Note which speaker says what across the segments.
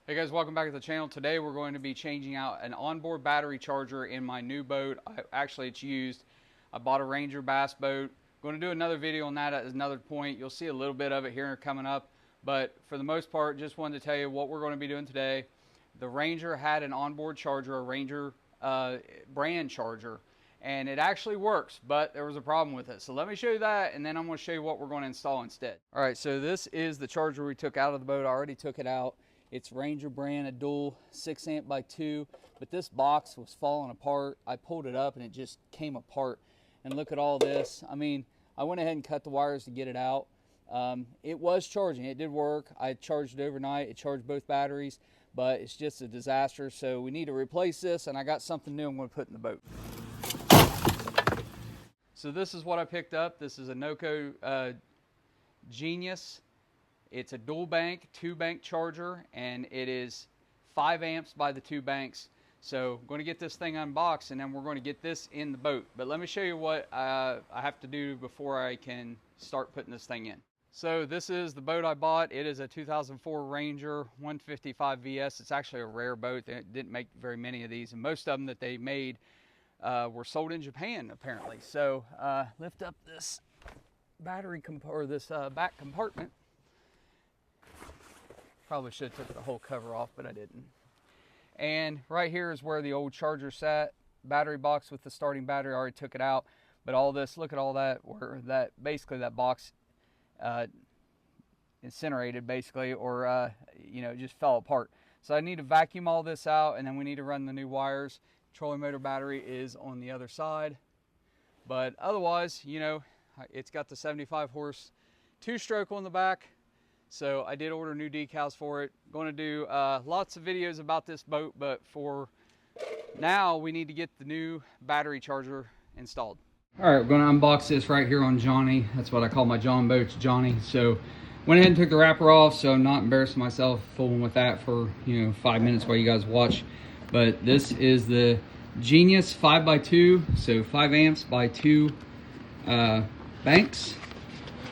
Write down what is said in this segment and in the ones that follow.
Speaker 1: Hey guys, welcome back to the channel. Today we're going to be changing out an onboard battery charger in my new boat. Actually, it's used. I bought a Ranger bass boat. I'm going to do another video on that at another point. You'll see a little bit of it here coming up. But for the most part, just wanted to tell you what we're going to be doing today. The Ranger had an onboard charger, a Ranger brand charger, and it actually works, but there was a problem with it. So let me show you that, and then I'm going to show you what we're going to install instead. All right, so this is the charger we took out of the boat. I already took it out. It's Ranger brand, a dual 6 amp by 2, but this box was falling apart. I pulled it up and it just came apart. And look at all this. I mean, I went ahead and cut the wires to get it out. It was charging, it did work. I charged it overnight, it charged both batteries, but it's just a disaster. So we need to replace this, and I got something new I'm going to put in the boat. So this is what I picked up. This is a NOCO Genius. It's a dual bank, 2-bank charger, and it is 5 amps by the 2 banks. So I'm going to get this thing unboxed, and then we're going to get this in the boat. But let me show you what I have to do before I can start putting this thing in. So this is the boat I bought. It is a 2004 Ranger 155 VS. It's actually a rare boat. They didn't make very many of these, and most of them that they made were sold in Japan, apparently. So lift up this battery or this back compartment. Probably should have took the whole cover off, but I didn't. And right here is where the old charger sat. Battery box with the starting battery. I already took it out. But all this, look at all that, where that basically that box incinerated, basically, or you know, just fell apart. So I need to vacuum all this out, and then we need to run the new wires. Trolling motor battery is on the other side. But otherwise, you know, it's got the 75 horse 2-stroke on the back. So I did order new decals for it. Going to do lots of videos about this boat, but for now we need to get the new battery charger installed. All right, we're going to unbox this right here on Johnny. That's what I call my John boats, Johnny. So went ahead and took the wrapper off, so I'm not embarrassing myself fooling with that for 5 minutes while you guys watch. But this is the Genius 5x2, so 5 amps by 2 banks,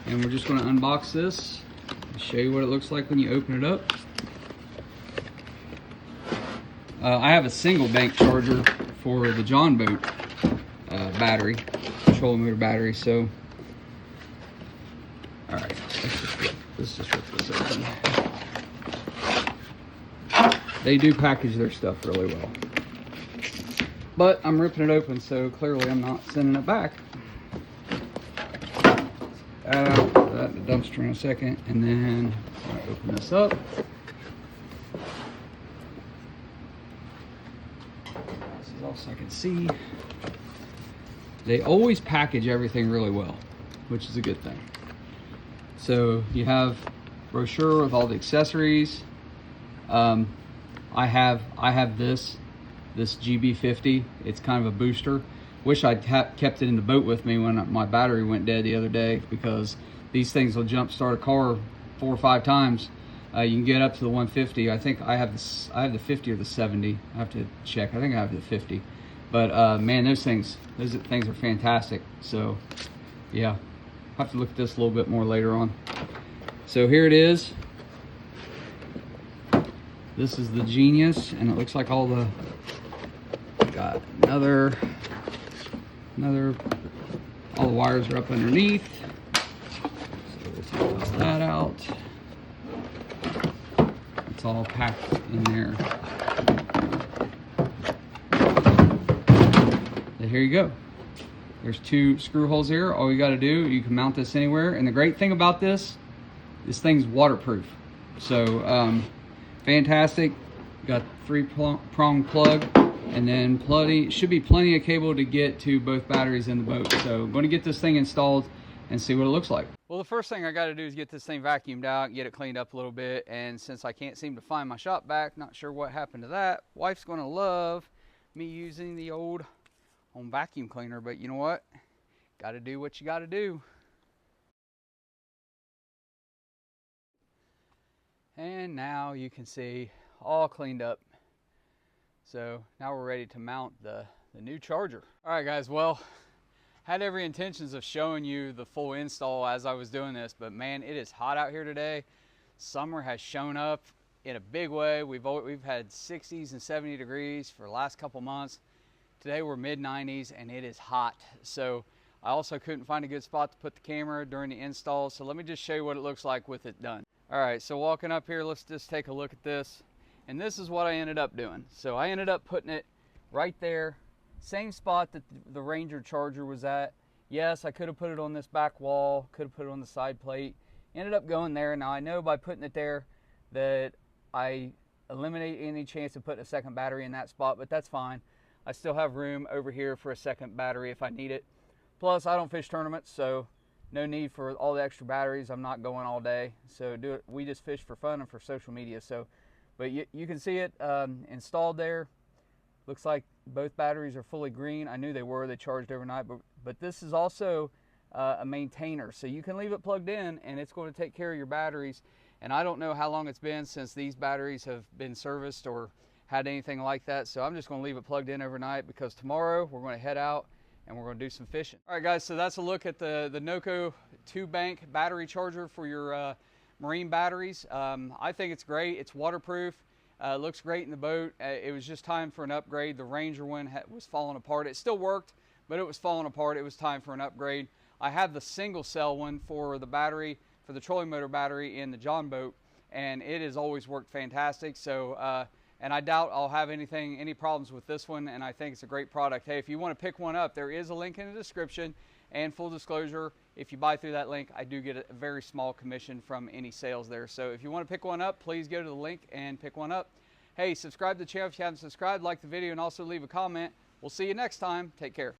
Speaker 1: and we're just going to unbox this. Show you what it looks like when you open it up. I have a single bank charger for the John boat battery, trolling motor battery. So, all right, let's just rip this open. They do package their stuff really well, but I'm ripping it open, so clearly I'm not sending it back. That in the dumpster in a second, and then I open this up. This is all I can see. They always package everything really well, which is a good thing. So you have brochure with all the accessories. I have this GB50. It's kind of a booster. Wish I'd kept it in the boat with me when my battery went dead the other day, because these things will jump start a car 4 or 5 times. You can get up to the 150. I think I have the 50 or the 70. I have to check. I think I have the 50. But man, those things are fantastic. So yeah, I'll have to look at this a little bit more later on. So here it is. This is the Genius, and it looks like all the got all the wires are up underneath. So we'll take all that out. It's all packed in there. So here you go. There's 2 screw holes here. All you got to do, you can mount this anywhere. And the great thing about this thing's waterproof. So fantastic. Got 3-prong plug. And then should be plenty of cable to get to both batteries in the boat. So I'm going to get this thing installed and see what it looks like. Well, the first thing I got to do is get this thing vacuumed out, get it cleaned up a little bit. And since I can't seem to find my shop vac, not sure what happened to that, wife's going to love me using the old home vacuum cleaner. But you know what? Got to do what you got to do. And now you can see all cleaned up. So now we're ready to mount the new charger. All right guys, well, had every intentions of showing you the full install as I was doing this, but man, it is hot out here today. Summer has shown up in a big way. We've had 60s and 70 degrees for the last couple months. Today we're mid 90s and it is hot. So I also couldn't find a good spot to put the camera during the install. So let me just show you what it looks like with it done. All right, so walking up here, let's just take a look at this. And this is what I ended up doing. So I ended up putting it right there, same spot that the Ranger charger was at. Yes, I could have put it on this back wall, could have put it on the side plate. Ended up going there. Now I know by putting it there that I eliminate any chance of putting a second battery in that spot, but that's fine. I still have room over here for a second battery if I need it. Plus, I don't fish tournaments, so no need for all the extra batteries. I'm not going all day, so we just fish for fun and for social media. So, but you can see it installed there. Looks like both batteries are fully green. I knew they were. They charged overnight, but this is also a maintainer, so you can leave it plugged in and it's going to take care of your batteries. And I don't know how long it's been since these batteries have been serviced or had anything like that, so I'm just going to leave it plugged in overnight because tomorrow we're going to head out and we're going to do some fishing. All right guys, so that's a look at the NOCO 2-bank battery charger for your marine batteries. I think it's great. It's waterproof. Looks great in the boat. It was just time for an upgrade. The Ranger one was falling apart. It still worked, but it was falling apart. It was time for an upgrade. I have the single cell one for the battery, for the trolling motor battery in the John boat, and it has always worked fantastic. So, and I doubt I'll have any problems with this one, and I think it's a great product. Hey, if you want to pick one up, there is a link in the description, and full disclosure, if you buy through that link, I do get a very small commission from any sales there. So if you want to pick one up, please go to the link and pick one up. Hey, subscribe to the channel if you haven't subscribed, like the video, and also leave a comment. We'll see you next time. Take care.